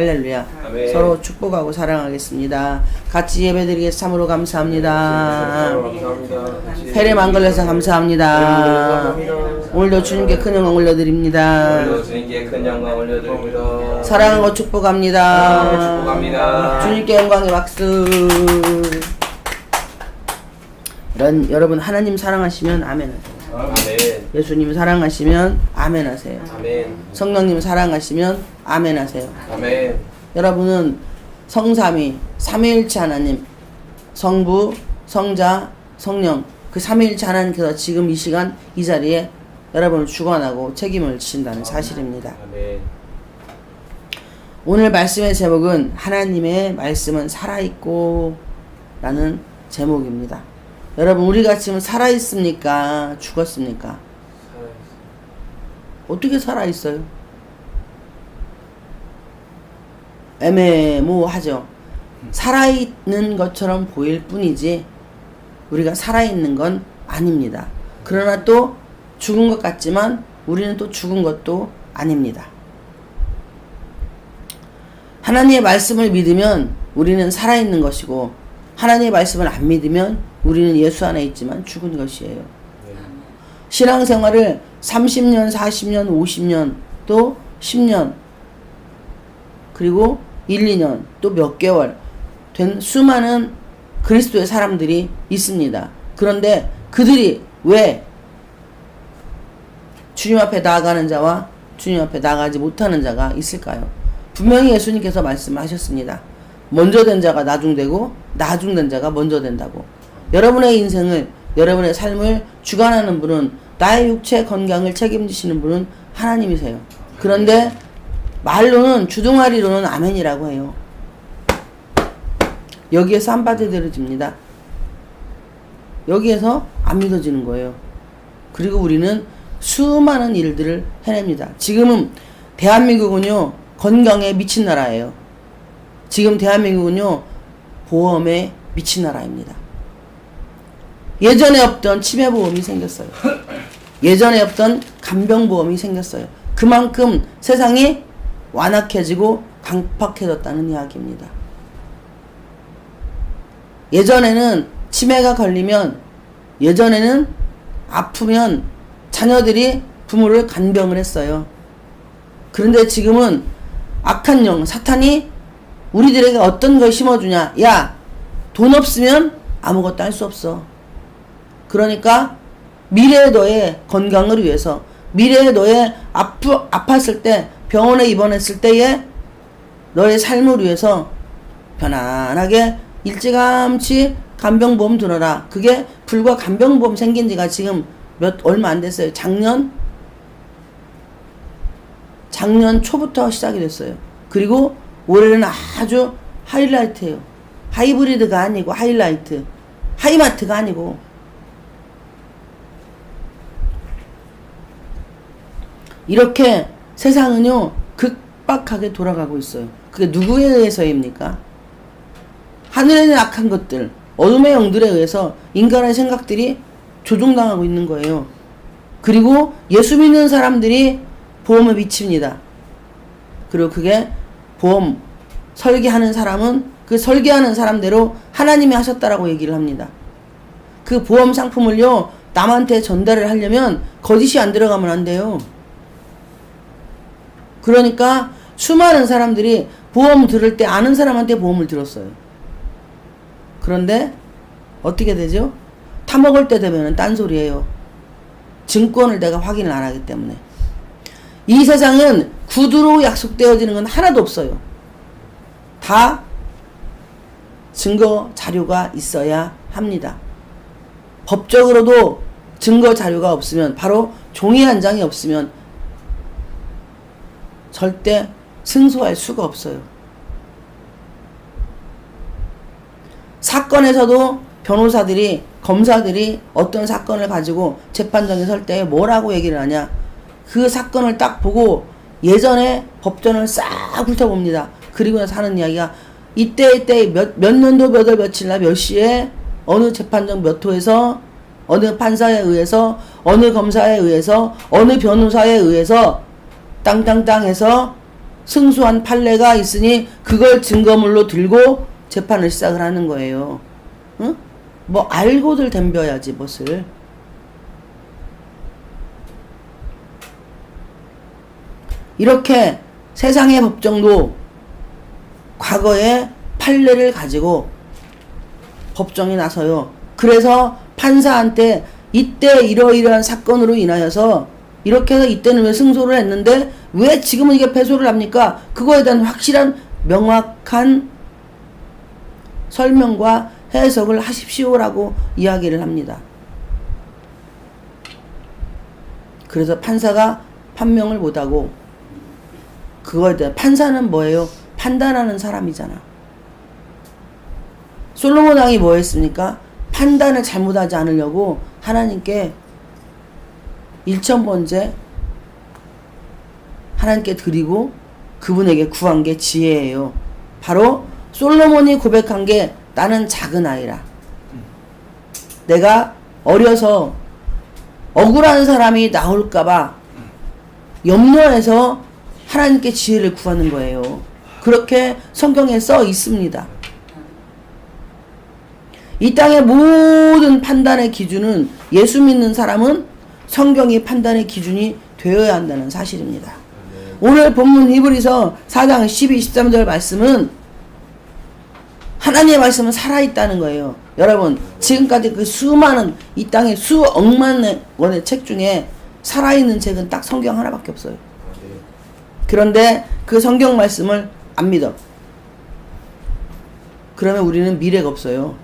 할렐루야. 아멘. 서로 축복하고 사랑하겠습니다. 같이 예배드리겠습니다. 참으로 감사합니다. 회례 만걸려서 감사합니다. 오늘도 주님께 큰 영광 올려드립니다. 사랑하고 축복합니다. 주님께 영광의 박수. 여러분 하나님 사랑하시면 아멘 하세요. 아멘. 예수님 사랑하시면 아멘 하세요. 아멘. 성령님 사랑하시면 아멘 하세요. 아멘. 여러분은 성삼위 삼위일체 하나님, 성부, 성자, 성령, 그 삼위일체 하나님께서 지금 이 시간 이 자리에 여러분을 주관하고 책임을 지신다는 사실입니다. 아멘. 오늘 말씀의 제목은 하나님의 말씀은 살아있고 라는 제목입니다. 여러분 우리가 지금 살아있습니까? 죽었습니까? 어떻게 살아있어요? 애매모호하죠. 살아있는 것처럼 보일 뿐이지 우리가 살아있는 건 아닙니다. 그러나 또 죽은 것 같지만 우리는 또 죽은 것도 아닙니다. 하나님의 말씀을 믿으면 우리는 살아있는 것이고 하나님의 말씀을 안 믿으면 우리는 예수 안에 있지만 죽은 것이에요. 신앙생활을 30년, 40년, 50년, 또 10년, 그리고 1, 2년, 또 몇 개월 된 수많은 그리스도의 사람들이 있습니다. 그런데 그들이 왜 주님 앞에 나아가는 자와 주님 앞에 나아가지 못하는 자가 있을까요? 분명히 예수님께서 말씀하셨습니다. 먼저 된 자가 나중되고 나중된 자가 먼저 된다고. 여러분의 인생을, 여러분의 삶을 주관하는 분은, 나의 육체 건강을 책임지시는 분은 하나님이세요. 그런데 말로는, 주둥아리로는 아멘이라고 해요. 여기에서 안 받아들여집니다. 여기에서 안 믿어지는 거예요. 그리고 우리는 수많은 일들을 해냅니다. 지금은 대한민국은요 건강에 미친 나라예요. 지금 대한민국은요 보험에 미친 나라입니다. 예전에 없던 치매보험이 생겼어요. 예전에 없던 간병보험이 생겼어요. 그만큼 세상이 완악해지고 강팍해졌다는 이야기입니다. 예전에는 치매가 걸리면, 예전에는 아프면 자녀들이 부모를 간병을 했어요. 그런데 지금은 악한 영, 사탄이 우리들에게 어떤 걸 심어주냐. 야, 돈 없으면 아무것도 할 수 없어. 그러니까 미래의 너의 건강을 위해서, 미래의 너의 아팠을 때, 병원에 입원했을 때의 너의 삶을 위해서 편안하게 일찌감치 간병보험 들어라. 그게 불과 간병보험 생긴 지가 지금 얼마 안 됐어요. 작년 초부터 시작이 됐어요. 그리고 올해는 아주 하이라이트예요. 하이브리드가 아니고 하이라이트. 하이마트가 아니고. 이렇게 세상은요 극박하게 돌아가고 있어요. 그게 누구에 의해서입니까? 하늘에 있는 악한 것들, 어둠의 영들에 의해서 인간의 생각들이 조종당하고 있는 거예요. 그리고 예수 믿는 사람들이 보험에 미칩니다. 그리고 그게 보험 설계하는 사람은 그 설계하는 사람대로 하나님이 하셨다라고 얘기를 합니다. 그 보험 상품을요 남한테 전달을 하려면 거짓이 안 들어가면 안 돼요. 그러니까 수많은 사람들이 보험 들을 때 아는 사람한테 보험을 들었어요. 그런데 어떻게 되죠? 타먹을 때 되면은 딴소리예요. 증권을 내가 확인을 안 하기 때문에. 이 세상은 구두로 약속되어지는 건 하나도 없어요. 다 증거 자료가 있어야 합니다. 법적으로도 증거 자료가 없으면, 바로 종이 한 장이 없으면 절대 승소할 수가 없어요. 사건에서도 변호사들이, 검사들이 어떤 사건을 가지고 재판장에 설 때 뭐라고 얘기를 하냐. 그 사건을 딱 보고 예전에 법전을 싹 훑어봅니다. 그리고 나서 하는 이야기가 이때 몇 년도 몇 월 며칠 날 몇 시에 어느 재판장 몇 호에서 어느 판사에 의해서 어느 검사에 의해서 어느 변호사에 의해서 땅땅땅 해서 승소한 판례가 있으니 그걸 증거물로 들고 재판을 시작을 하는 거예요. 응? 뭐 알고들 덤벼야지 무엇을. 이렇게 세상의 법정도 과거의 판례를 가지고 법정이 나서요. 그래서 판사한테 이때 이러이러한 사건으로 인하여서 이렇게 해서 이때는 왜 승소를 했는데 왜 지금은 이게 패소를 합니까? 그거에 대한 확실한 명확한 설명과 해석을 하십시오라고 이야기를 합니다. 그래서 판사가 판명을 못하고 그거에 대해 판사는 뭐예요? 판단하는 사람이잖아. 솔로몬 왕이 뭐 했습니까? 판단을 잘못하지 않으려고 하나님께 일천번째 하나님께 드리고 그분에게 구한 게 지혜예요. 바로 솔로몬이 고백한 게 나는 작은 아이라. 내가 어려서 억울한 사람이 나올까봐 염려해서 하나님께 지혜를 구하는 거예요. 그렇게 성경에 써 있습니다. 이 땅의 모든 판단의 기준은 예수 믿는 사람은 성경이 판단의 기준이 되어야 한다는 사실입니다. 오늘 본문 히브리서 4장 12, 13절 말씀은 하나님의 말씀은 살아있다는 거예요. 여러분 지금까지 그 수많은 이 땅의 수억만 원의 책 중에 살아있는 책은 딱 성경 하나밖에 없어요. 그런데 그 성경 말씀을 안 믿어. 그러면 우리는 미래가 없어요.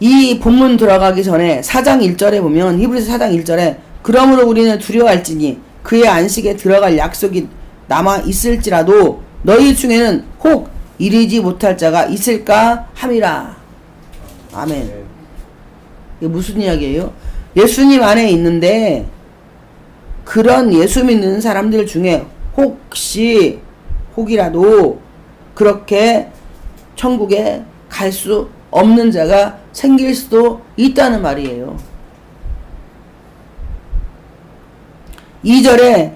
이 본문 들어가기 전에 4장 1절에 보면 히브리서 4장 1절에 그러므로 우리는 두려워할지니 그의 안식에 들어갈 약속이 남아 있을지라도 너희 중에는 혹 이르지 못할 자가 있을까 함이라. 아멘. 이게 무슨 이야기예요? 예수님 안에 있는데 그런 예수 믿는 사람들 중에 혹이라도 그렇게 천국에 갈 수 없는 자가 생길 수도 있다는 말이에요. 2절에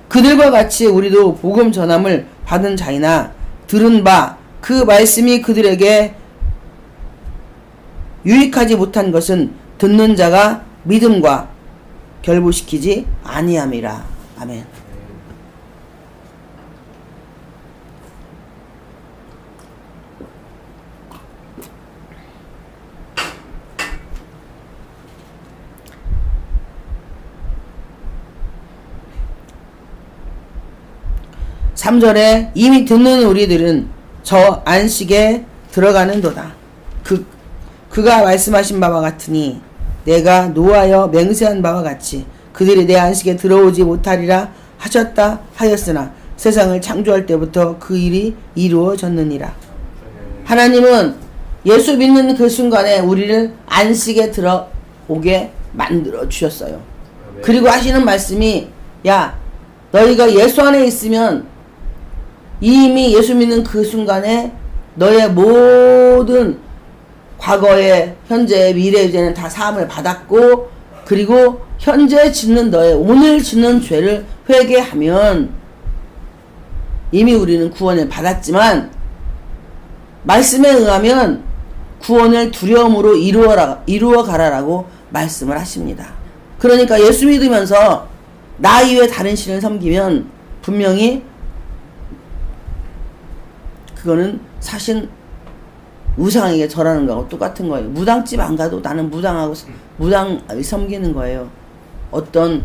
그들과 같이 우리도 복음 전함을 받은 자이나 들은 바 그 말씀이 그들에게 유익하지 못한 것은 듣는 자가 믿음과 결부시키지 아니함이라. 아멘. (3절에) 이미 듣는 우리들은 저 안식에 들어가는도다. 그가 말씀하신 바와 같으니 내가 노하여 맹세한 바와 같이 그들이 내 안식에 들어오지 못하리라 하셨다 하였으나 세상을 창조할 때부터 그 일이 이루어졌느니라. 하나님은 예수 믿는 그 순간에 우리를 안식에 들어오게 만들어 주셨어요. 그리고 하시는 말씀이 야 너희가 예수 안에 있으면 이미 예수 믿는 그 순간에 너의 모든 과거의 현재의 미래의 죄는 다 사함을 받았고 그리고 현재 짓는 너의 오늘 짓는 죄를 회개하면 이미 우리는 구원을 받았지만 말씀에 의하면 구원을 두려움으로 이루어 가라라고 말씀을 하십니다. 그러니까 예수 믿으면서 나 이외에 다른 신을 섬기면 분명히 그거는 사실 우상에게 절하는 거하고 똑같은 거예요. 무당집 안 가도 나는 무당하고 무당 섬기는 거예요. 어떤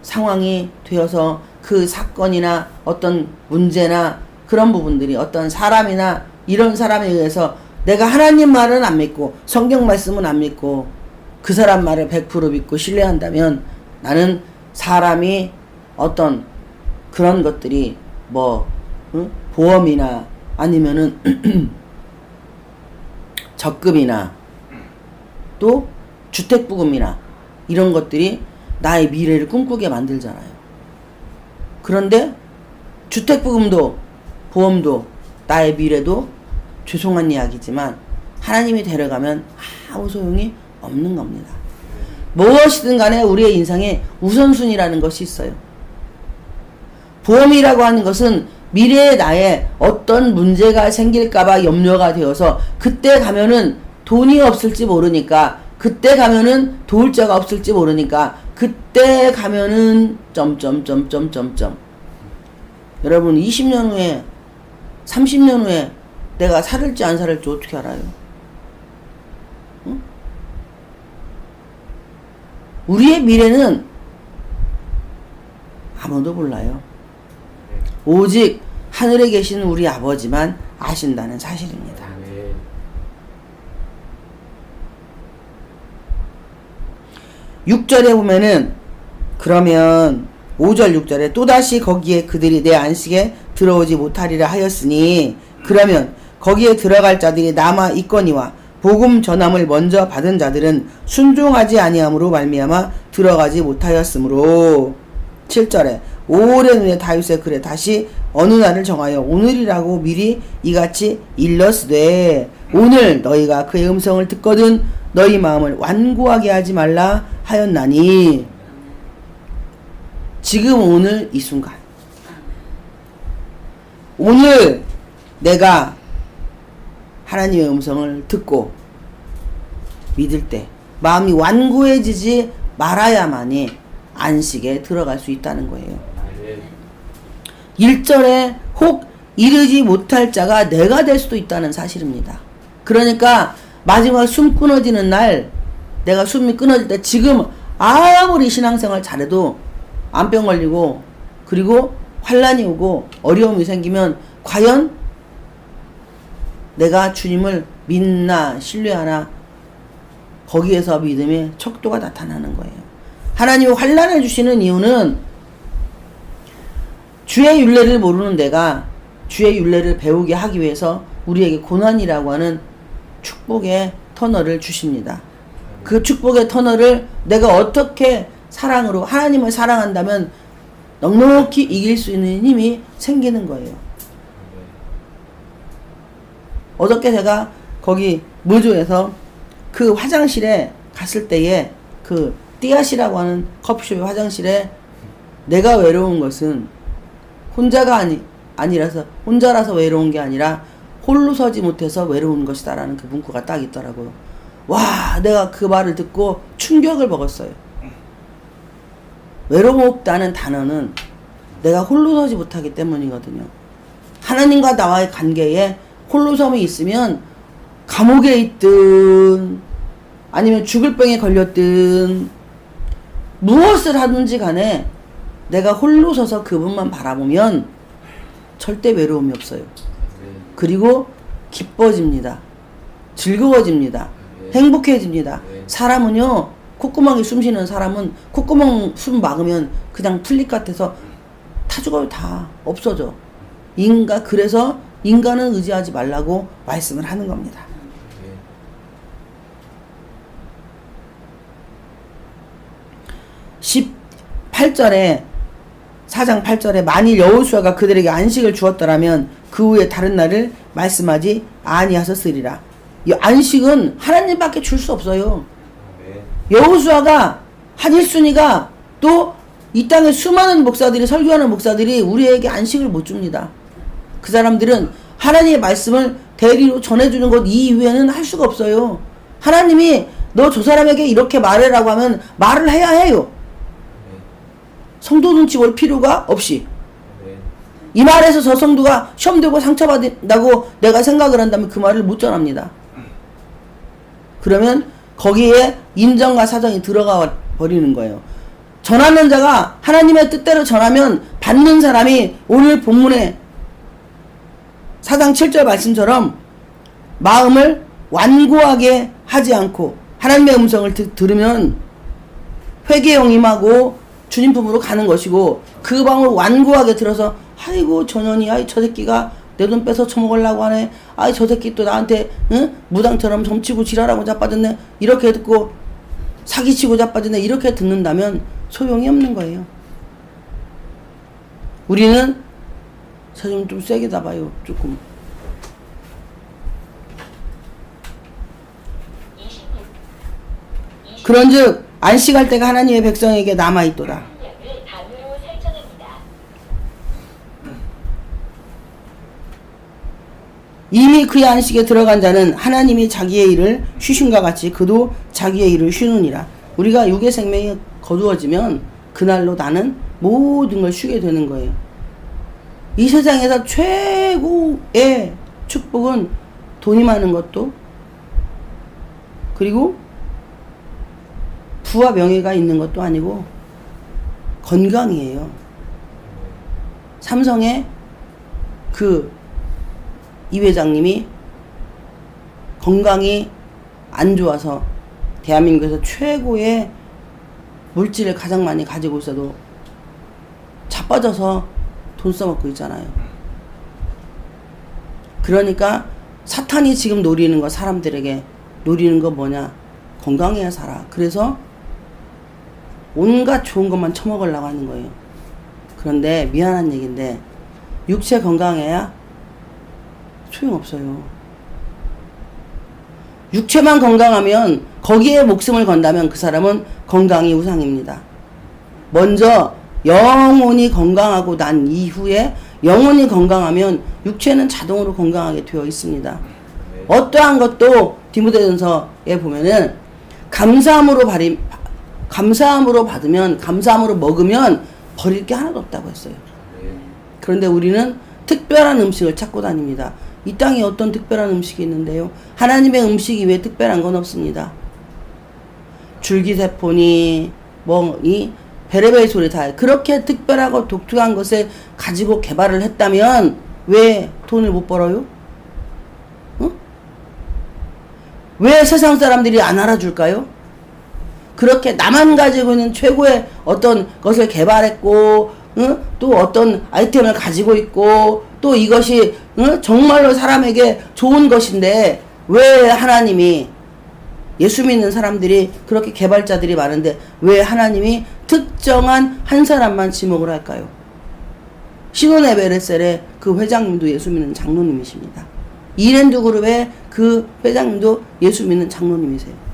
상황이 되어서 그 사건이나 어떤 문제나 그런 부분들이 어떤 사람이나 이런 사람에 의해서 내가 하나님 말은 안 믿고 성경 말씀은 안 믿고 그 사람 말을 100% 믿고 신뢰한다면 나는 사람이 어떤 그런 것들이 뭐 보험이나 아니면은 적금이나 또 주택부금이나 이런 것들이 나의 미래를 꿈꾸게 만들잖아요. 그런데 주택부금도 보험도 나의 미래도 죄송한 이야기지만 하나님이 데려가면 아무 소용이 없는 겁니다. 무엇이든 간에 우리의 인생에 우선순위라는 것이 있어요. 보험이라고 하는 것은 미래의 나에 어떤 문제가 생길까봐 염려가 되어서 그때 가면은 돈이 없을지 모르니까, 그때 가면은 도울 자가 없을지 모르니까, 그때 가면은 점점점점점점. 여러분 20년 후에 30년 후에 내가 살을지 안 살을지 어떻게 알아요? 응? 우리의 미래는 아무도 몰라요. 오직 하늘에 계신 우리 아버지만 아신다는 사실입니다. 6절에 보면은, 그러면 5절 6절에 또다시 거기에 그들이 내 안식에 들어오지 못하리라 하였으니, 그러면 거기에 들어갈 자들이 남아 있거니와 복음 전함을 먼저 받은 자들은 순종하지 아니함으로 말미암아 들어가지 못하였으므로. 7절에 오래 눈에 다윗의 글에 다시 어느 날을 정하여 오늘이라고 미리 이같이 일렀으되, 오늘 너희가 그의 음성을 듣거든 너희 마음을 완고하게 하지 말라 하였나니. 지금 오늘 이 순간, 오늘 내가 하나님의 음성을 듣고 믿을 때 마음이 완고해지지 말아야만이 안식에 들어갈 수 있다는 거예요. 1절에 혹 이르지 못할 자가 내가 될 수도 있다는 사실입니다. 그러니까 마지막 숨 끊어지는 날, 내가 숨이 끊어질 때, 지금 아무리 신앙생활 잘해도 암병 걸리고 그리고 환란이 오고 어려움이 생기면 과연 내가 주님을 믿나 신뢰하나, 거기에서 믿음의 척도가 나타나는 거예요. 하나님이 환란을 주시는 이유는 주의 율례를 모르는 내가 주의 율례를 배우게 하기 위해서 우리에게 고난이라고 하는 축복의 터널을 주십니다. 그 축복의 터널을 내가 어떻게 사랑으로 하나님을 사랑한다면 넉넉히 이길 수 있는 힘이 생기는 거예요. 어저께 제가 거기 무주에서 그 화장실에 갔을 때에, 그 띠아시라고 하는 커피숍의 화장실에, 내가 외로운 것은 혼자라서 외로운 게 아니라 홀로 서지 못해서 외로운 것이다 라는 그 문구가 딱 있더라고요. 와, 내가 그 말을 듣고 충격을 먹었어요. 외롭다는 단어는 내가 홀로 서지 못하기 때문이거든요. 하나님과 나와의 관계에 홀로섬이 있으면 감옥에 있든 아니면 죽을 병에 걸렸든 무엇을 하든지 간에 내가 홀로 서서 그분만 바라보면 절대 외로움이 없어요. 그리고 기뻐집니다. 즐거워집니다. 행복해집니다. 사람은요, 콧구멍에 숨 쉬는 사람은 콧구멍 숨 막으면 그냥 풀립 같아서 다 죽어요. 다 없어져. 그래서 인간은 의지하지 말라고 말씀을 하는 겁니다. 18절에 4장 8절에 만일 여호수아가 그들에게 안식을 주었더라면 그 후에 다른 날을 말씀하지 아니하셨으리라. 이 안식은 하나님밖에 줄 수 없어요. 여호수아가 한 1순위가 또 이 땅에 수많은 목사들이, 설교하는 목사들이 우리에게 안식을 못 줍니다. 그 사람들은 하나님의 말씀을 대리로 전해주는 것 이외에는 할 수가 없어요. 하나님이 너 저 사람에게 이렇게 말해라고 하면 말을 해야 해요. 성도 눈치 볼 필요가 없이. 이 말에서 저 성도가 시험 들고 상처받는다고 내가 생각을 한다면 그 말을 못 전합니다. 그러면 거기에 인정과 사정이 들어가 버리는 거예요. 전하는 자가 하나님의 뜻대로 전하면 받는 사람이 오늘 본문의 4장 7절 말씀처럼 마음을 완고하게 하지 않고 하나님의 음성을 들으면 회개에 임하고 주님 품으로 가는 것이고, 그 마음을 완고하게 들어서 아이고 저년이, 아이 저 새끼가 내 돈 뺏어 처먹으려고 하네, 아이 저 새끼 또 나한테 무당처럼 점치고 지랄하고 자빠졌네, 이렇게 듣고 사기치고 자빠졌네, 이렇게 듣는다면 소용이 없는 거예요. 우리는 사실 좀 세게 잡아요. 조금 그런즉 안식할 때가 하나님의 백성에게 남아있도다. 이미 그의 안식에 들어간 자는 하나님이 자기의 일을 쉬심과 같이 그도 자기의 일을 쉬느니라. 우리가 육의 생명이 거두어지면 그날로 나는 모든 걸 쉬게 되는 거예요. 이 세상에서 최고의 축복은 돈이 많은 것도, 그리고 부와 명예가 있는 것도 아니고 건강이에요. 삼성의 이 회장님이 건강이 안 좋아서 대한민국에서 최고의 물질을 가장 많이 가지고 있어도 자빠져서 돈 써먹고 있잖아요. 그러니까 사탄이 지금 노리는 거, 사람들에게 노리는 거 뭐냐? 건강해야 살아. 그래서 온갖 좋은 것만 처먹으려고 하는 거예요. 그런데 미안한 얘기인데 육체 건강해야 소용없어요. 육체만 건강하면, 거기에 목숨을 건다면 그 사람은 건강이 우상입니다. 먼저 영혼이 건강하고 난 이후에, 영혼이 건강하면 육체는 자동으로 건강하게 되어 있습니다. 어떠한 것도 디모데전서에 보면은 감사함으로 받으면, 감사함으로 먹으면 버릴 게 하나도 없다고 했어요. 그런데 우리는 특별한 음식을 찾고 다닙니다. 이 땅에 어떤 특별한 음식이 있는데요? 하나님의 음식 이외에 특별한 건 없습니다. 줄기세포니 이 베레베 소리 다, 그렇게 특별하고 독특한 것을 가지고 개발을 했다면 왜 돈을 못 벌어요? 어? 왜 세상 사람들이 안 알아줄까요? 그렇게 나만 가지고 있는 최고의 어떤 것을 개발했고, 또 어떤 아이템을 가지고 있고, 또 이것이 정말로 사람에게 좋은 것인데 왜 하나님이, 예수 믿는 사람들이 그렇게 개발자들이 많은데 왜 하나님이 특정한 한 사람만 지목을 할까요? 시몬 에베레셀의 그 회장님도 예수 믿는 장로님이십니다. 이랜드 그룹의 그 회장님도 예수 믿는 장로님이세요.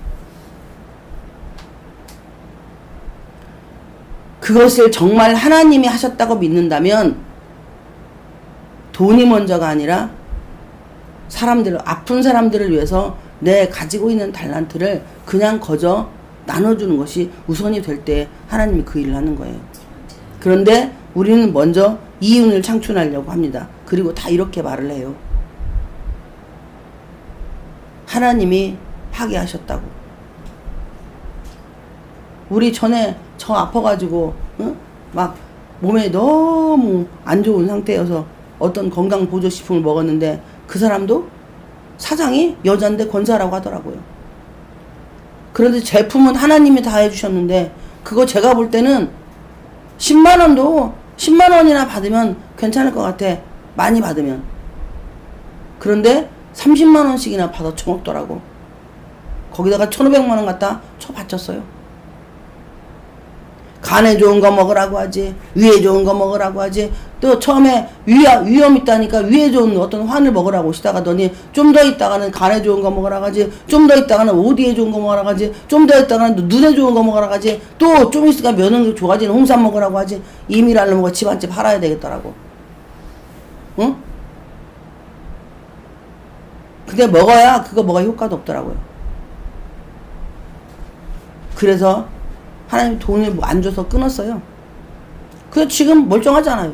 그것을 정말 하나님이 하셨다고 믿는다면 돈이 먼저가 아니라 아픈 사람들을 위해서 내 가지고 있는 달란트를 그냥 거저 나눠주는 것이 우선이 될 때 하나님이 그 일을 하는 거예요. 그런데 우리는 먼저 이윤을 창출하려고 합니다. 그리고 다 이렇게 말을 해요. 하나님이 하게 하셨다고. 우리 전에 저 아파가지고 막 몸에 너무 안 좋은 상태여서 어떤 건강보조식품을 먹었는데 그 사람도 사장이 여잔데 권사라고 하더라고요. 그런데 제품은 하나님이 다 해주셨는데 그거 제가 볼 때는 10만 원이나 받으면 괜찮을 것 같아. 많이 받으면. 그런데 30만 원씩이나 받아 처먹더라고. 거기다가 1,500만 원 갖다 쳐바쳤어요. 간에 좋은 거 먹으라고 하지, 위에 좋은 거 먹으라고 하지, 또 처음에 위험 있다니까 위에 좋은 어떤 환을 먹으라고 하시다가더니 좀 더 있다가는 간에 좋은 거 먹으라고 하지, 좀 더 있다가는 어디에 좋은 거 먹으라고 하지, 좀 더 있다가는 눈에 좋은 거 먹으라고 하지, 또 좀 있으니까 면역력 좋아지는 홍삼 먹으라고 하지. 이미랄로 먹어 집 한 채 팔아야 되겠더라고. 응? 근데 먹어야 그거 뭐가 효과도 없더라고요. 그래서 하나님 돈을 안 줘서 끊었어요. 그래서 지금 멀쩡하잖아요.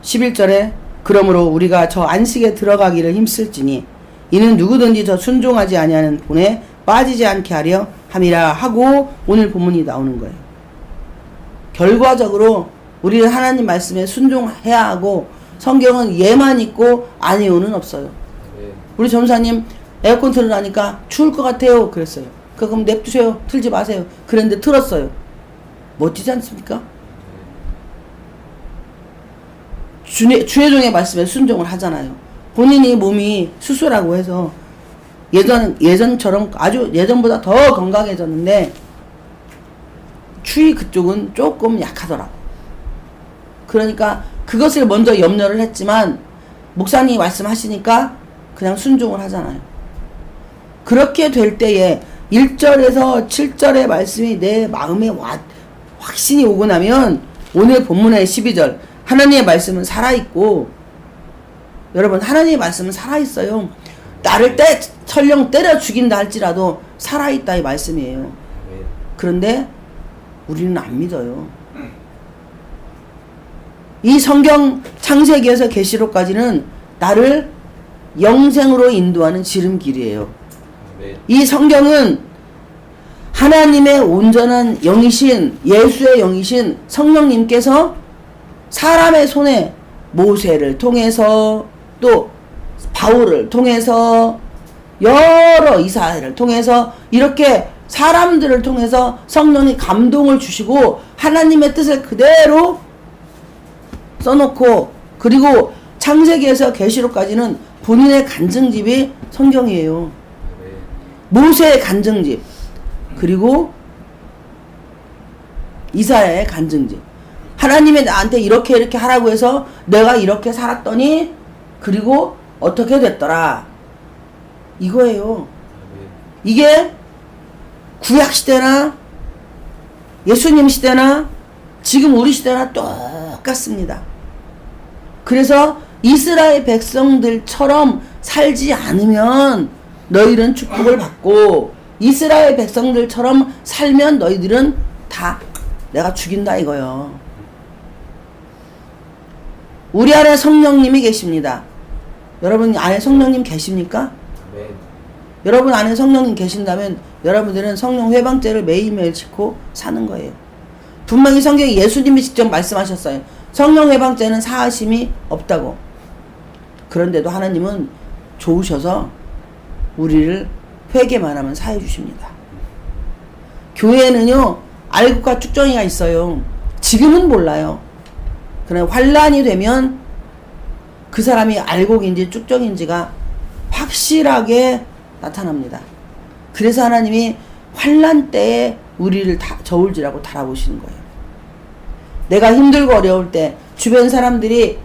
(11절에) 그러므로 우리가 저 안식에 들어가기를 힘쓸지니 이는 누구든지 저 순종하지 아니하는 본에 빠지지 않게 하려 함이라 하고 오늘 본문이 나오는 거예요. 결과적으로 우리는 하나님 말씀에 순종해야 하고, 성경은 예만 있고 아니오는 없어요. 우리 전사님 에어컨 틀으라니까 추울 것 같아요 그랬어요. 그럼 냅두세요, 틀지 마세요. 그랬는데 틀었어요. 멋지지 않습니까? 주의 종의 말씀에 순종을 하잖아요. 본인이 몸이 수술하고 해서 예전처럼 아주 예전보다 더 건강해졌는데 추위 그쪽은 조금 약하더라고. 그러니까 그것을 먼저 염려를 했지만 목사님이 말씀하시니까 그냥 순종을 하잖아요. 그렇게 될 때에 1절에서 7절의 말씀이 내 마음에 확신이 오고 나면 오늘 본문의 12절 하나님의 말씀은 살아있고, 여러분 하나님의 말씀은 살아있어요. 나를 설령 때려 죽인다 할지라도 살아있다 이 말씀이에요. 그런데 우리는 안 믿어요. 이 성경 창세기에서 계시록까지는 나를 영생으로 인도하는 지름길이에요. 이 성경은 하나님의 온전한 영이신, 예수의 영이신 성령님께서 사람의 손에 모세를 통해서, 또 바울을 통해서, 여러 이사야를 통해서, 이렇게 사람들을 통해서 성령이 감동을 주시고 하나님의 뜻을 그대로 써놓고, 그리고 창세기에서 계시록까지는 본인의 간증집이 성경이에요. 모세의 간증집, 그리고 이사야의 간증집. 하나님이 나한테 이렇게 하라고 해서 내가 이렇게 살았더니 그리고 어떻게 됐더라, 이거예요. 이게 구약시대나 예수님 시대나 지금 우리 시대나 똑같습니다. 그래서 이스라엘 백성들처럼 살지 않으면 너희들은 축복을 받고, 이스라엘 백성들처럼 살면 너희들은 다 내가 죽인다 이거요. 우리 안에 성령님이 계십니다. 여러분 안에 성령님 계십니까? 네. 여러분 안에 성령님 계신다면 여러분들은 성령 회방죄를 매일매일 짓고 사는 거예요. 분명히 성경에 예수님이 직접 말씀하셨어요. 성령 회방죄는 사하심이 없다고. 그런데도 하나님은 좋으셔서 우리를 회개만 하면 사해 주십니다. 교회는요, 알곡과 쭉정이가 있어요. 지금은 몰라요. 그러나 환란이 되면 그 사람이 알곡인지 쭉정인지가 확실하게 나타납니다. 그래서 하나님이 환란 때에 우리를 저울질하고 달아보시는 거예요. 내가 힘들고 어려울 때 주변 사람들이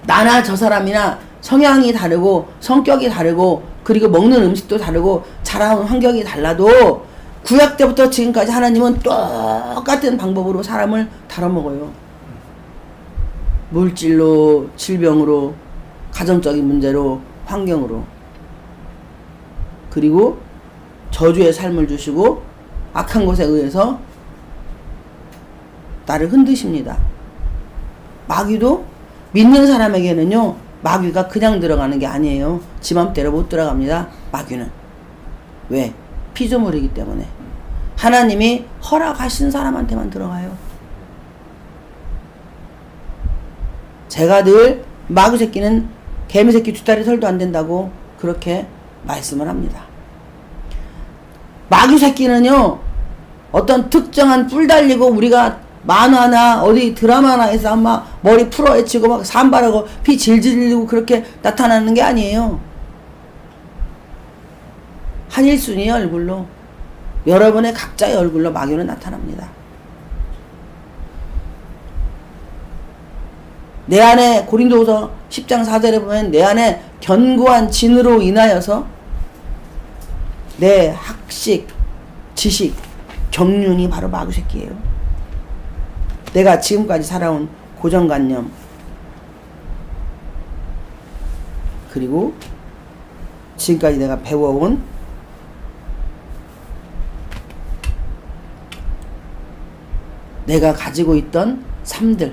나나 저 사람이나 성향이 다르고 성격이 다르고 그리고 먹는 음식도 다르고 자라온 환경이 달라도 구약 때부터 지금까지 하나님은 똑같은 방법으로 사람을 다뤄먹어요. 물질로, 질병으로, 가정적인 문제로, 환경으로. 그리고 저주의 삶을 주시고 악한 것에 의해서 나를 흔드십니다. 마귀도 믿는 사람에게는요, 마귀가 그냥 들어가는 게 아니에요. 지 맘대로 못 들어갑니다. 마귀는. 왜? 피조물이기 때문에. 하나님이 허락하신 사람한테만 들어가요. 제가 늘 마귀 새끼는 개미 새끼 뒷다리 털도 안 된다고 그렇게 말씀을 합니다. 마귀 새끼는요, 어떤 특정한 뿔 달리고 우리가 만화나 어디 드라마나 해서 막 머리 풀어헤치고 막 산발하고 피 질질 흘리고 그렇게 나타나는 게 아니에요. 한일순위의 얼굴로, 여러분의 각자의 얼굴로 마귀는 나타납니다. 내 안에 고린도후서 10장 4절에 보면 내 안에 견고한 진으로 인하여서 내 학식, 지식, 경륜이 바로 마귀 새끼예요. 내가 지금까지 살아온 고정관념, 그리고 지금까지 내가 배워온 내가 가지고 있던 삶들,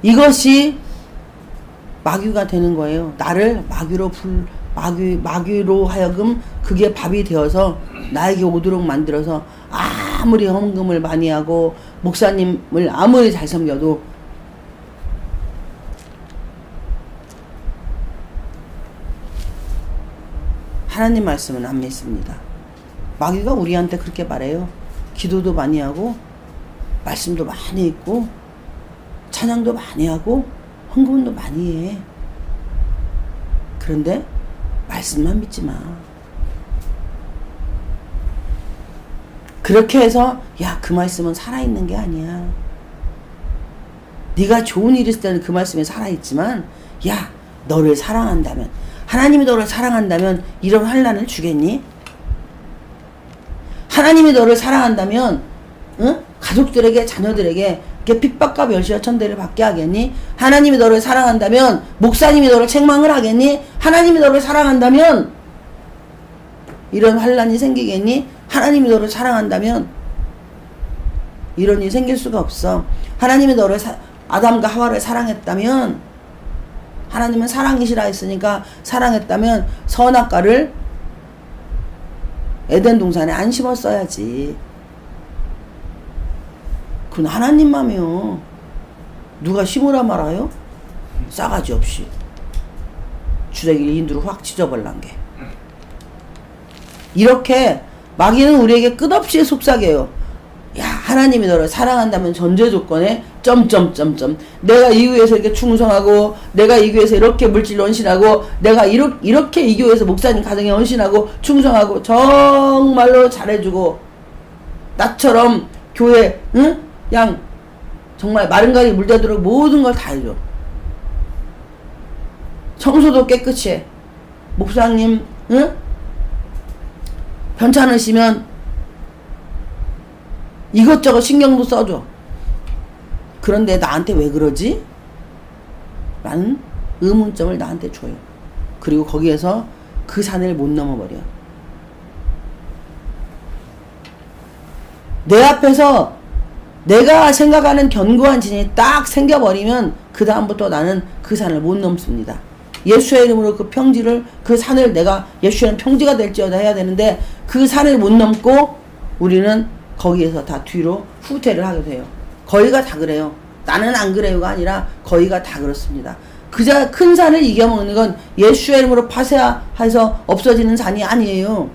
이것이 마귀가 되는 거예요. 나를 마귀로 하여금 그게 밥이 되어서 나에게 오도록 만들어서 아무리 헌금을 많이 하고 목사님을 아무리 잘 섬겨도 하나님 말씀은 안 믿습니다. 마귀가 우리한테 그렇게 말해요. 기도도 많이 하고 말씀도 많이 읽고 찬양도 많이 하고 헌금도 많이 해. 그런데 말씀만 믿지 마. 그렇게 해서 야, 그 말씀은 살아있는 게 아니야. 네가 좋은 일 있을 때는 그 말씀에 살아있지만 야 너를 사랑한다면 하나님이 너를 사랑한다면 이런 환난을 주겠니? 하나님이 너를 사랑한다면 응? 가족들에게 자녀들에게 이렇게 핍박과 멸시와 천대를 받게 하겠니? 하나님이 너를 사랑한다면 목사님이 너를 책망을 하겠니? 하나님이 너를 사랑한다면 이런 환난이 생기겠니? 하나님이 너를 사랑한다면 이런 일이 생길 수가 없어. 하나님이 너를 아담과 하와를 사랑했다면 하나님은 사랑이시라 했으니까 사랑했다면 선악과를 에덴 동산에 안 심었어야지. 그건 하나님 맘이요. 누가 심으라 말아요? 싸가지 없이 주댕이를 인두로 확 찢어버릴란 게. 이렇게 마귀는 우리에게 끝없이 속삭여요. 야 하나님이 너를 사랑한다면 전제 조건에 점점점점 내가 이 교회에서 이렇게 충성하고 내가 이 교회에서 이렇게 물질로 헌신하고 내가 이렇게 이 교회에서 목사님 가정에 헌신하고 충성하고 정말로 잘해주고 나처럼 교회 응? 양 정말 마른 가리 물대도록 모든 걸 다 해줘. 청소도 깨끗이 해. 목사님 응? 편찮으시면 이것저것 신경도 써줘. 그런데 나한테 왜 그러지? 라는 의문점을 나한테 줘요. 그리고 거기에서 그 산을 못 넘어버려. 내 앞에서 내가 생각하는 견고한 진이 딱 생겨버리면 그 다음부터 나는 그 산을 못 넘습니다. 예수의 이름으로 그 평지를 그 산을 내가 예수의 평지가 될지어다 해야 되는데 그 산을 못 넘고 우리는 거기에서 다 뒤로 후퇴를 하게 돼요. 거의가 다 그래요. 나는 안 그래요가 아니라 거의가 다 그렇습니다. 그자 큰 산을 이겨먹는 건 예수의 이름으로 파쇄해서 없어지는 산이 아니에요.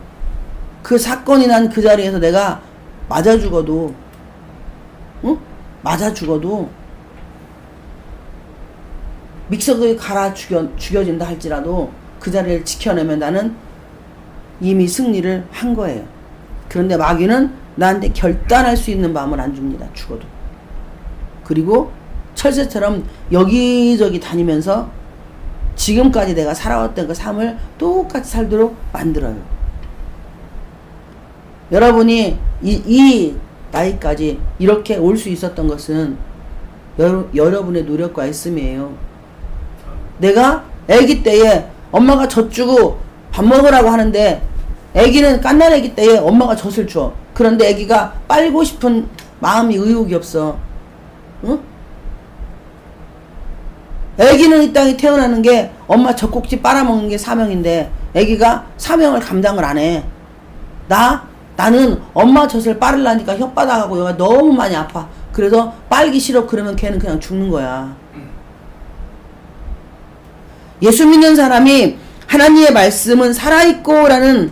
그 사건이 난 그 자리에서 내가 맞아 죽어도 응? 맞아 죽어도 믹서기에 갈아 죽여진다 할지라도 그 자리를 지켜내면 나는 이미 승리를 한 거예요. 그런데 마귀는 나한테 결단할 수 있는 마음을 안 줍니다. 죽어도. 그리고 철새처럼 여기저기 다니면서 지금까지 내가 살아왔던 그 삶을 똑같이 살도록 만들어요. 여러분이 이 나이까지 이렇게 올 수 있었던 것은 여러분의 노력과 애씀이에요. 내가 아기 때에 엄마가 젖 주고 밥 먹으라고 하는데 아기는 깐난 아기 때에 엄마가 젖을 줘. 그런데 아기가 빨고 싶은 마음이 의욕이 없어. 응? 아기는 이 땅에 태어나는 게 엄마 젖꼭지 빨아먹는 게 사명인데 아기가 사명을 감당을 안 해. 나는 엄마 젖을 빨으려니까 혓바닥하고 여기가 너무 많이 아파. 그래서 빨기 싫어. 그러면 걔는 그냥 죽는 거야. 예수 믿는 사람이 하나님의 말씀은 살아있고 라는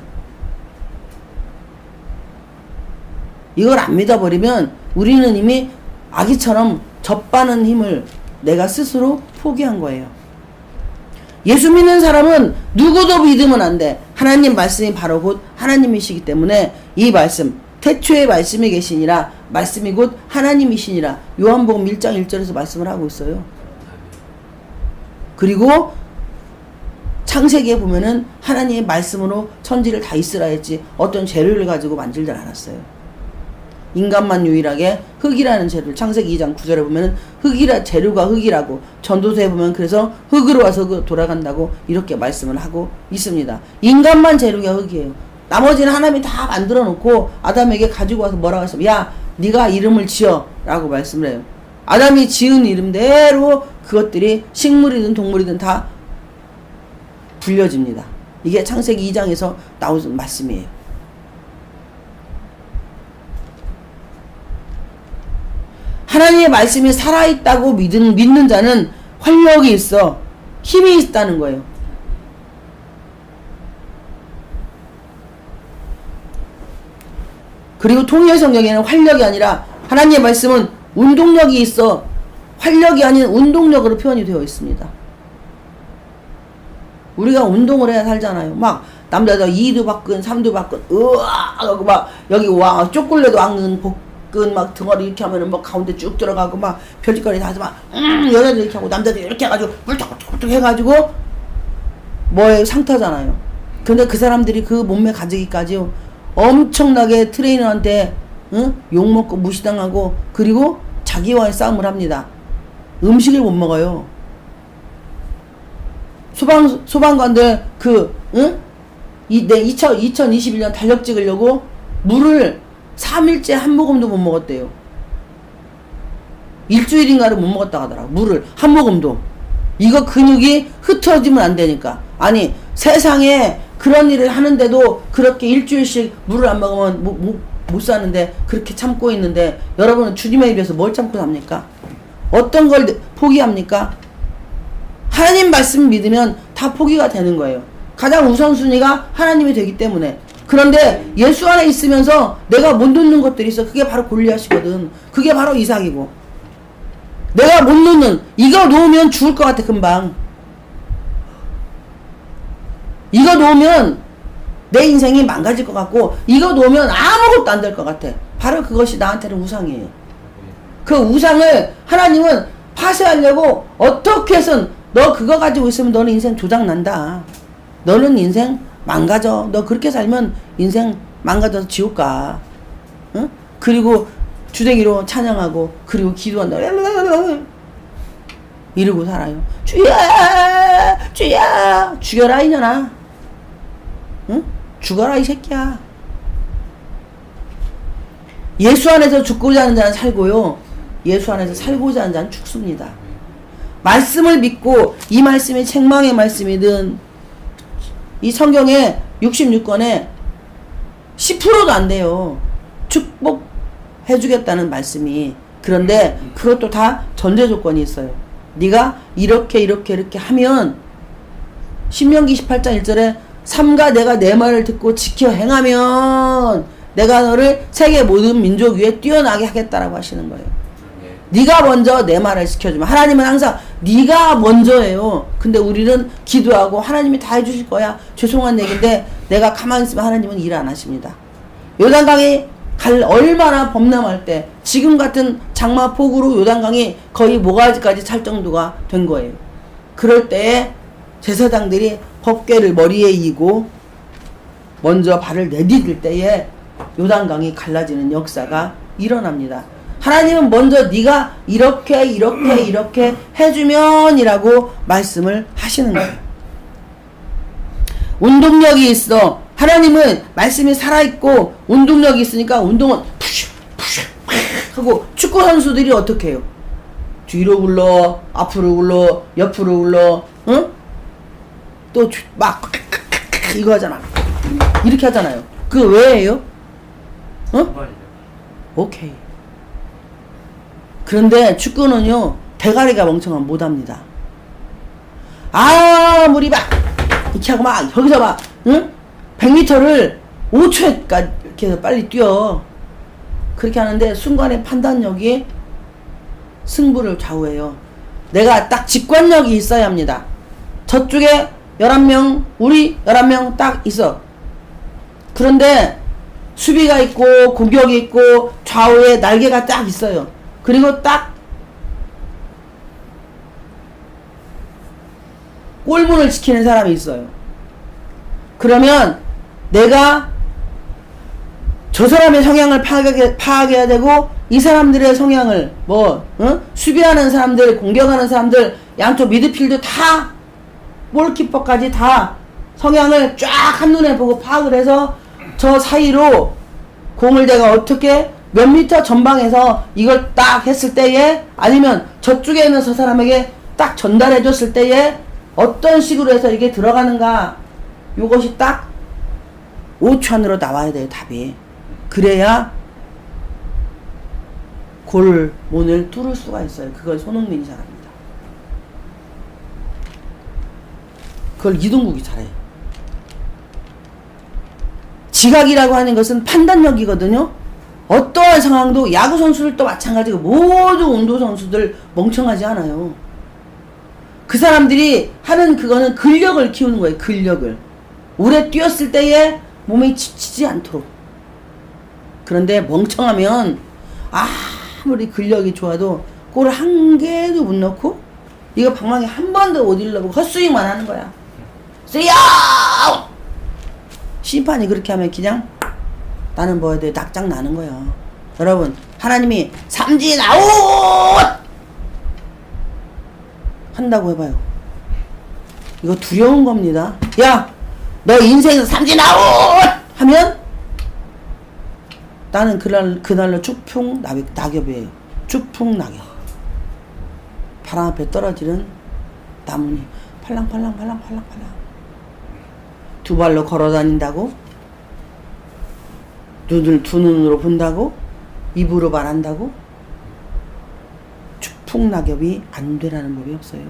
이걸 안 믿어버리면 우리는 이미 아기처럼 젖바는 힘을 내가 스스로 포기한 거예요. 예수 믿는 사람은 누구도 믿으면 안 돼. 하나님 말씀이 바로 곧 하나님이시기 때문에 이 말씀 태초에 말씀이 계시니라 말씀이 곧 하나님이시니라 요한복음 1장 1절에서 말씀을 하고 있어요. 그리고 창세기에 보면은 하나님의 말씀으로 천지를 다 있으라 했지 어떤 재료를 가지고 만들지 않았어요. 인간만 유일하게 흙이라는 재료를 창세기 2장 9절에 보면은 재료가 흙이라고 전도서에 보면 그래서 흙으로 와서 흙으로 돌아간다고 이렇게 말씀을 하고 있습니다. 인간만 재료가 흙이에요. 나머지는 하나님이 다 만들어 놓고 아담에게 가지고 와서 뭐라고 했어요? 야 네가 이름을 지어 라고 말씀을 해요. 아담이 지은 이름대로 그것들이 식물이든 동물이든 다 불려집니다. 이게 창세기 2장에서 나오는 말씀이에요. 하나님의 말씀이 살아있다고 믿는 자는 활력이 있어. 힘이 있다는 거예요. 그리고 통일 성경에는 활력이 아니라 하나님의 말씀은 운동력이 있어. 활력이 아닌 운동력으로 표현이 되어 있습니다. 우리가 운동을 해야 살잖아요. 막 남자들 2두 박근 3두 박근 으아 하고 막 여기 와 초콜릿 왕은 끈 막 등어리 이렇게 하면은 뭐 가운데 쭉 들어가고 막 별짓거리 다 해서 막 여자들 이렇게 하고 남자들 이렇게 해가지고 물떡물떡 해가지고 뭐에 상타잖아요. 근데 그 사람들이 그 몸매 가지기까지 엄청나게 트레이너한테 욕먹고 무시당하고 그리고 자기와의 싸움을 합니다. 음식을 못 먹어요. 소방관들 2021년 달력 찍으려고 물을 3일째 한 모금도 못 먹었대요. 일주일인가를 못 먹었다 하더라고. 물을 한 모금도. 이거 근육이 흐트러지면 안 되니까. 아니 세상에 그런 일을 하는데도 그렇게 일주일씩 물을 안 먹으면 못 사는데 그렇게 참고 있는데 여러분은 주님에 비해서 뭘 참고 삽니까? 어떤 걸 포기합니까? 하나님 말씀 믿으면 다 포기가 되는 거예요. 가장 우선순위가 하나님이 되기 때문에. 그런데 예수 안에 있으면서 내가 못 놓는 것들이 있어. 그게 바로 골리앗이거든. 그게 바로 이삭이고. 내가 못 놓는, 이거 놓으면 죽을 것 같아 금방. 이거 놓으면 내 인생이 망가질 것 같고 이거 놓으면 아무것도 안 될 것 같아. 바로 그것이 나한테는 우상이에요. 그 우상을 하나님은 파쇄하려고 어떻게 해선 너 그거 가지고 있으면 너는 인생 조작난다. 너는 인생 망가져. 너 그렇게 살면 인생 망가져서 지옥 가. 응? 그리고 주댕이로 찬양하고 그리고 기도한다. 이러고 살아요. 주야 주야 죽여라 이년아. 응? 죽어라 이 새끼야. 예수 안에서 죽고자 하는 자는 살고요. 예수 안에서 살고자 하는 자는 죽습니다. 말씀을 믿고 이 말씀이 책망의 말씀이든 이 성경에 66권에 10%도 안 돼요. 축복해 주겠다는 말씀이. 그런데 그것도 다 전제 조건이 있어요. 네가 이렇게 하면 신명기 18장 1절에 삼가 내가 내 말을 듣고 지켜 행하면 내가 너를 세계 모든 민족 위에 뛰어나게 하겠다라고 하시는 거예요. 네가 먼저 내 말을 지켜주면 하나님은 항상 네가 먼저예요. 근데 우리는 기도하고 하나님이 다 해주실 거야. 죄송한 얘기인데 내가 가만히 있으면 하나님은 일 안 하십니다. 요단강이 얼마나 범람할 때 지금 같은 장마 폭우로 요단강이 거의 모가지까지 찰 정도가 된 거예요. 그럴 때에 제사장들이 법궤를 머리에 이고 먼저 발을 내디딜 때에 요단강이 갈라지는 역사가 일어납니다. 하나님은 먼저 네가 이렇게 해주면이라고 말씀을 하시는 거예요. 운동력이 있어. 하나님은 말씀이 살아있고 운동력이 있으니까 운동은 푸슉 하고 축구 선수들이 어떻게 해요? 뒤로 굴러, 앞으로 굴러, 옆으로 굴러, 응? 또 막 이거 하잖아. 이렇게 하잖아요. 그 왜예요? 응? 오케이. 그런데 축구는요 대가리가 멍청하면 못합니다. 아무리 막 이렇게 하고 막 여기서 막 응? 100m를 5초에까지 이렇게 해서 빨리 뛰어. 그렇게 하는데 순간의 판단력이 승부를 좌우해요. 내가 딱 직관력이 있어야 합니다. 저쪽에 11명 우리 11명 딱 있어. 그런데 수비가 있고 공격이 있고 좌우에 날개가 딱 있어요. 그리고 딱 골문을 지키는 사람이 있어요. 그러면 내가 저 사람의 성향을 파악해야 되고 이 사람들의 성향을 수비하는 사람들, 공격하는 사람들, 양쪽 미드필드 다 골키퍼까지 다 성향을 쫙 한눈에 보고 파악을 해서 저 사이로 공을 내가 어떻게 몇 미터 전방에서 이걸 딱 했을 때에 아니면 저쪽에 있는 저 사람에게 딱 전달해 줬을 때에 어떤 식으로 해서 이게 들어가는가 요것이 딱 5초 안으로 나와야 돼요. 답이. 그래야 골문을 뚫을 수가 있어요. 그걸 손흥민이 잘합니다. 그걸 이동국이 잘해요. 지각이라고 하는 것은 판단력이거든요. 어떠한 상황도 야구 선수들도 마찬가지고 모든 운동 선수들 멍청하지 않아요. 그 사람들이 하는 그거는 근력을 키우는 거예요. 근력을. 오래 뛰었을 때에 몸이 지치지 않도록. 그런데 멍청하면 아무리 근력이 좋아도 골을 한 개도 못 넣고 이거 방망이 한 번도 못 일러보고 헛스윙만 하는 거야. 쓰야! 심판이 그렇게 하면 그냥 나는 뭐야 돼 낙장 나는 거야. 여러분 하나님이 삼진 아웃 한다고 해봐요. 이거 두려운 겁니다. 야, 너 인생에서 삼진 아웃 하면 나는 그날로 축풍 낙엽이에요. 축풍 낙엽. 바람 앞에 떨어지는 나뭇잎 팔랑팔랑 두 발로 걸어 다닌다고? 두 눈으로 본다고? 입으로 말한다고? 축풍 낙엽이 안 되라는 법이 없어요.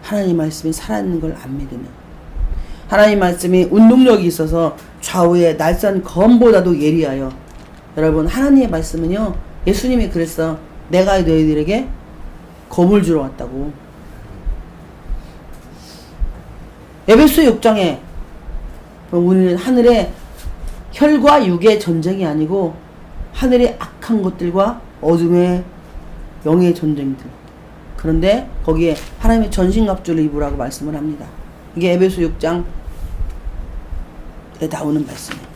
하나님 말씀이 살아있는 걸 안 믿으면, 하나님 말씀이 운동력이 있어서 좌우의 날선 검보다도 예리하여. 여러분 하나님의 말씀은요, 예수님이 그랬어. 내가 너희들에게 검을 주러 왔다고. 에베소 6장에 우리는 하늘의 혈과 육의 전쟁이 아니고 하늘의 악한 것들과 어둠의 영의 전쟁들. 그런데 거기에 하나님의 전신갑주를 입으라고 말씀을 합니다. 이게 에베소 6장에 나오는 말씀이에요.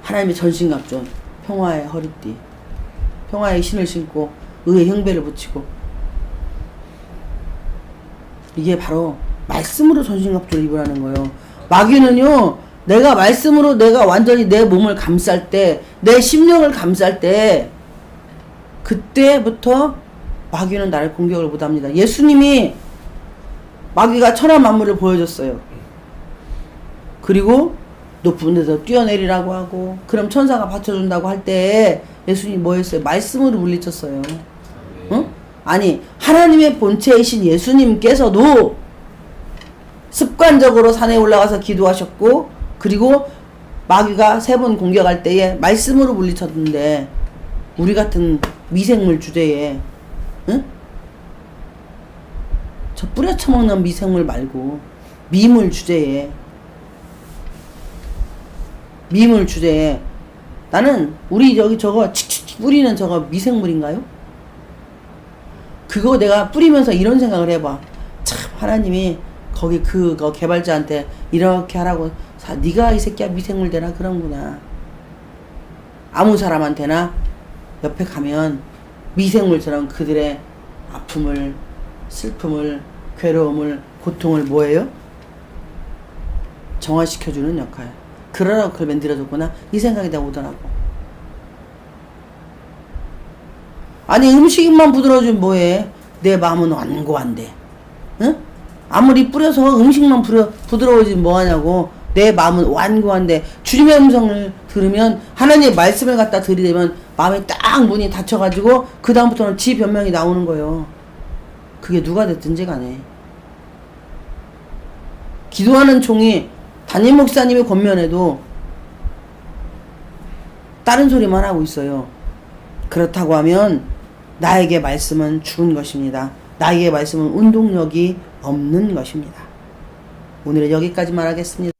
하나님의 전신갑주, 평화의 허리띠, 평화의 신을 신고 의의 형배를 붙이고, 이게 바로 말씀으로 전신갑주를 입으라는 거예요. 마귀는요, 내가 말씀으로 내가 완전히 내 몸을 감쌀 때, 내 심령을 감쌀 때, 그때부터 마귀는 나를 공격을 못합니다. 예수님이 마귀가 천하 만물을 보여줬어요. 그리고 높은 데서 뛰어내리라고 하고, 그럼 천사가 받쳐준다고 할 때 예수님이 뭐 했어요? 말씀으로 물리쳤어요. 응? 아니, 하나님의 본체이신 예수님께서도 습관적으로 산에 올라가서 기도하셨고, 그리고 마귀가 3번 공격할 때에 말씀으로 물리쳤는데, 우리 같은 미생물 주제에, 응? 저 뿌려쳐먹는 미생물 말고 미물 주제에, 미물 주제에, 나는 우리 여기 저거 칙칙 뿌리는 저거 미생물인가요? 그거 내가 뿌리면서 이런 생각을 해봐. 참 하나님이 거기 그거 개발자한테 이렇게 하라고, 네가 이 새끼야 미생물 되나 그런구나. 아무 사람한테나 옆에 가면 미생물처럼 그들의 아픔을, 슬픔을, 괴로움을, 고통을 뭐예요? 정화시켜주는 역할. 그러라고 그걸 만들어줬구나, 이 생각이 다 오더라고. 아니 음식만 부드러워지면 뭐해? 내 마음은 완고한데, 응? 아무리 뿌려서 음식만 부드러워지면 뭐하냐고. 내 마음은 완고한데. 주님의 음성을 들으면, 하나님의 말씀을 갖다 들이대면 마음에 딱 문이 닫혀가지고 그 다음부터는 지 변명이 나오는 거예요. 그게 누가 됐든지 간에. 기도하는 종이 담임 목사님의 권면에도 다른 소리만 하고 있어요. 그렇다고 하면 나에게 말씀은 죽은 것입니다. 나에게 말씀은 운동력이 없는 것입니다. 오늘은 여기까지만 하겠습니다.